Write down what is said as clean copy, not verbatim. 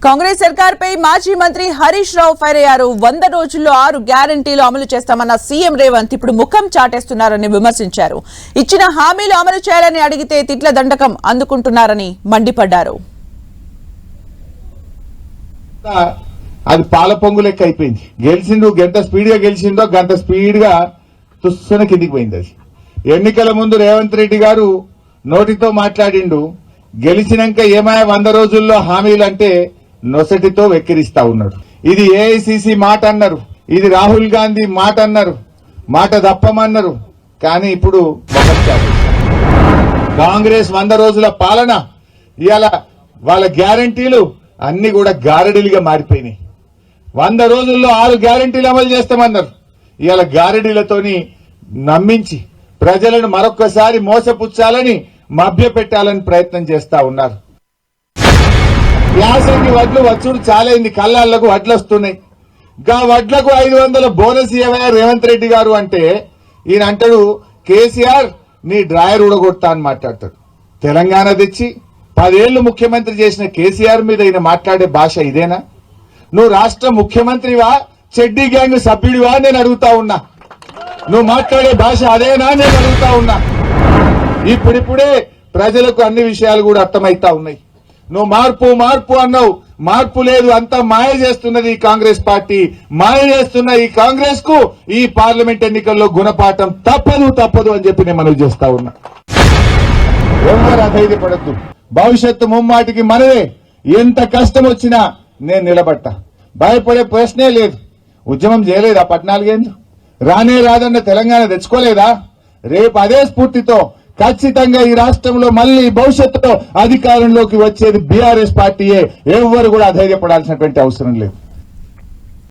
కాంగ్రెస్ సర్కార్పై మాజీ మంత్రి హరీష్ రావు ఫైర్ అయ్యారు. 100 రోజుల్లో 6 గ్యారంటీలు అమలు చేస్తామన్న సీఎం రేవంత్ ఇప్పుడు ముఖం చాటేస్తున్నారని విమర్శించారు. ఇచ్చిన హామీలు అమలు చేయాలని అడిగితే తిట్ల దండకం అందుకుంటున్నారని మండిపడ్డారు. అది పాల పొంగు లెక్క అయిపోయింది. గెలిచిండు, గంట స్పీడ్ గా గెలిచిందో గంట స్పీడ్ గా తుస్సున కిందికి పోయింది. అది ఎన్నికల ముందు రేవంత్ రెడ్డి గారు నోటితో మాట్లాడిండు, గెలిచినాక ఏమాయ 100 రోజుల్లో హామీలు అంటే నొసటితో వెక్కిరిస్తా ఉన్నాడు. ఇది ఏఐసిసి మాట అన్నారు, ఇది రాహుల్ గాంధీ మాట అన్నారు, మాట తప్పమన్నారు. కానీ ఇప్పుడు కాంగ్రెస్ 100 రోజుల పాలన ఇవాళ వాళ్ళ గ్యారంటీలు అన్ని కూడా గారడీలుగా మారిపోయినాయి. 100 రోజుల్లో 6 గ్యారంటీలు అమలు చేస్తామన్నారు. ఇవాళ గారడీలతోని నమ్మించి ప్రజలను మరొక్కసారి మోసపుచ్చాలని మభ్యపెట్టాలని ప్రయత్నం చేస్తా ఉన్నారు. యాసంగి వడ్లు వచ్చుడు చాలైంది, కళ్ళాళ్లకు వడ్లు వస్తున్నాయి. గా వడ్లకు 500 బోనస్ ఇవ్వయా రేవంత్ రెడ్డి గారు అంటే ఈయన అంటాడు, కేసీఆర్ నీ డ్రాయర్ ఊడగొడతా అని మాట్లాడతాడు. తెలంగాణ తెచ్చి 10 ఏళ్లు ముఖ్యమంత్రి చేసిన కేసీఆర్ మీద ఈయన మాట్లాడే భాష ఇదేనా? నువ్వు రాష్ట్ర ముఖ్యమంత్రివా, చెడ్డీ గ్యాంగ్ సభ్యుడివా నేను అడుగుతా ఉన్నా. నువ్వు మాట్లాడే భాష అదేనా నేను అడుగుతా ఉన్నా. ఇప్పుడిప్పుడే ప్రజలకు అన్ని విషయాలు కూడా అర్థమైతా ఉన్నాయి. నువ్వు మార్పు మార్పు అన్నావు, మార్పు లేదు, అంతా మాయ చేస్తున్నది ఈ కాంగ్రెస్ పార్టీ. మాయ చేస్తున్న ఈ కాంగ్రెస్ కు ఈ పార్లమెంట్ ఎన్నికల్లో గుణపాఠం తప్పదు అని చెప్పి నేను మనవి చేస్తా ఉన్నా. ఎవరు అధైర్యపడద్దు, భవిష్యత్తు ముమ్మాటికి మనదే. ఎంత కష్టం వచ్చినా నేను నిలబడతా, భయపడే ప్రశ్నే లేదు. ఉద్యమం చేయలేదా 14 ఏళ్ళు? రానే రాదన్న తెలంగాణ తెచ్చుకోలేదా? రేపు అదే స్ఫూర్తితో ఖచ్చితంగా ఈ రాష్ట్రంలో మళ్లీ భవిష్యత్తులో అధికారంలోకి వచ్చేది బీఆర్ఎస్ పార్టీయే. ఎవరు కూడా అధైర్యపడాల్సినటువంటి అవసరం లేదు.